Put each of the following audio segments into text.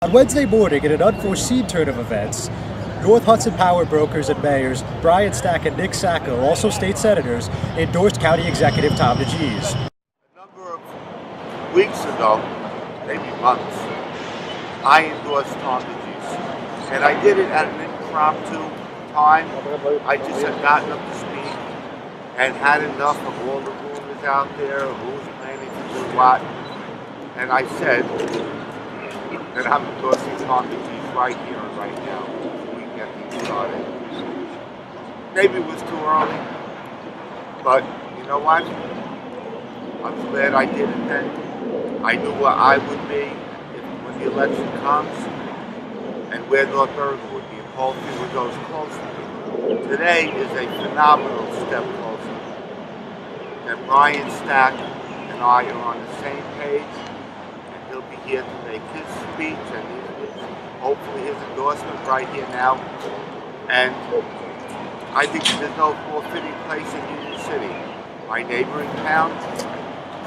On Wednesday morning, in an unforeseen turn of events, North Hudson Power brokers and mayors Brian Stack and Nick Sacco, also state senators, endorsed County Executive Tom DeGise. A number of weeks ago, maybe months, I endorsed Tom DeGise. And I did it at an impromptu time. I just had gotten up to speed and had enough of all the rumors out there, who's planning to do what. And I said that I'm endorsing Tom DeGise right here and right now. We can get things started. Maybe it was too early, but you know what? I'm glad I did it then. I knew where I would be when the election comes and where North Bergen would be if Holyfield goes closer. Today is a phenomenal step closer. That Brian Stack and I are on the same page, and he'll be here to make his speech and hopefully his endorsement right here now. And I think there's no more fitting place in Union City, my neighboring town,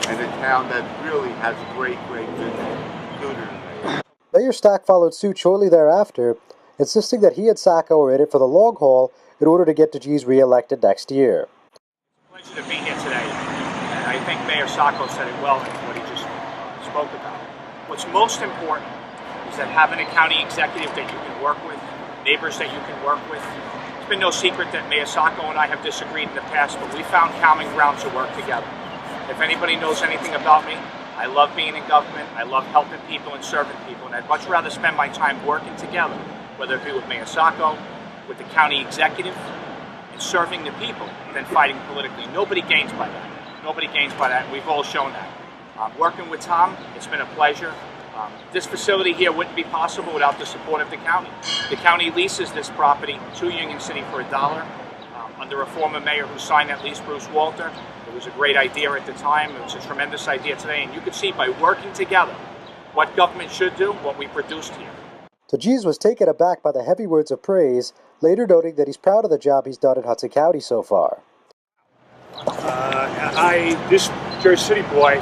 and a town that really has great vision. Mayor Stack followed suit shortly thereafter, insisting that he and Sacco are in it for the long haul in order to get DeGise re-elected next year. It's a pleasure to be here today, and I think Mayor Sacco said it well in what he just spoke about. What's most important is that having a county executive that you can work with, neighbors that you can work with. It's been no secret that Mayor Sacco and I have disagreed in the past, but we found common ground to work together. If anybody knows anything about me, I love being in government, I love helping people and serving people, and I'd much rather spend my time working together, whether it be with Mayor Sacco, with the county executive, and serving the people, than fighting politically. Nobody gains by that. Nobody gains by that, and we've all shown that. Working with Tom, it's been a pleasure. This facility here wouldn't be possible without the support of the county. The county leases this property to Union City for $1 under a former mayor who signed that lease, Bruce Walter. It was a great idea at the time. It was a tremendous idea today. And you can see by working together what government should do, what we produced here. DeGise was taken aback by the heavy words of praise, later noting that he's proud of the job he's done in Hudson County so far. This Jersey City boy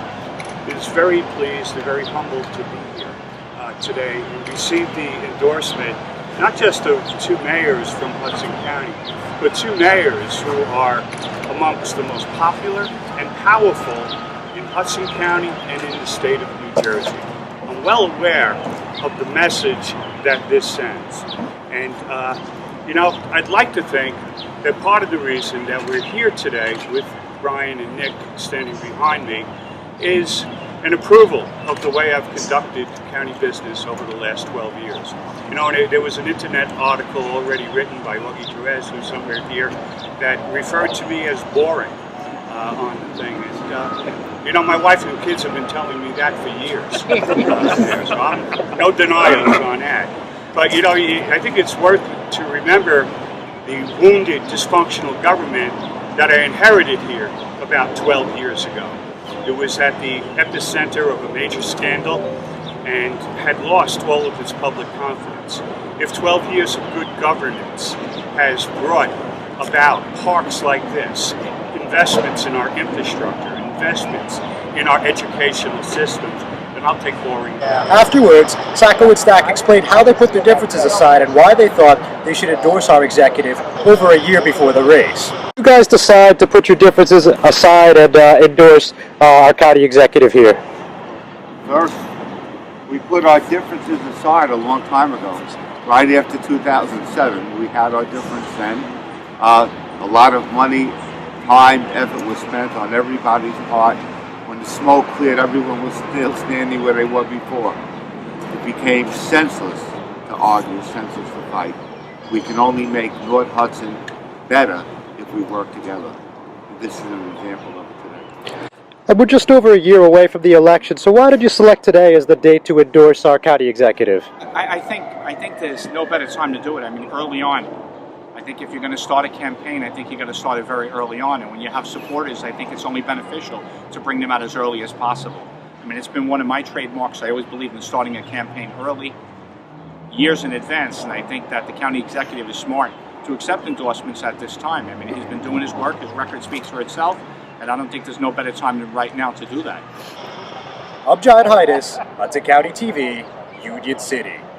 is very pleased and very humbled to be here today. We received the endorsement not just of two mayors from Hudson County, but two mayors who are amongst the most popular and powerful in Hudson County and in the state of New Jersey. I'm well aware of the message that this sends. And, I'd like to think that part of the reason that we're here today with Brian and Nick standing behind me is an approval of the way I've conducted county business over the last 12 years. There was an internet article already written by Augie Perez, who's somewhere here, that referred to me as boring on the thing. And, my wife and kids have been telling me that for years. So I'm no denials on that. But, I think it's worth to remember the wounded, dysfunctional government that I inherited here about 12 years ago. It was at the epicenter of a major scandal and had lost all of its public confidence. If 12 years of good governance has brought about parks like this, investments in our infrastructure, investments in our educational systems, then I'll take boring. Afterwards, Sacco and Stack explained how they put their differences aside and why they thought they should endorse our executive over a year before the race. You guys decide to put your differences aside and endorse our county executive here? First, we put our differences aside a long time ago. Right after 2007, we had our difference then. A lot of money, time, effort was spent on everybody's part. When the smoke cleared, everyone was still standing where they were before. It became senseless to argue, senseless to fight. We can only make North Hudson better if we work together. This is an example of it today. And we're just over a year away from the election, so why did you select today as the date to endorse our county executive? I think there's no better time to do it. I mean, early on. I think if you're going to start a campaign, I think you're going to start it very early on. And when you have supporters, I think it's only beneficial to bring them out as early as possible. I mean, it's been one of my trademarks. I always believe in starting a campaign early, years in advance. And I think that the county executive is smart to accept endorsements at this time. I mean, he's been doing his work. His record speaks for itself. And I don't think there's no better time than right now to do that. I'm John Heides, Hudson County TV, Union City.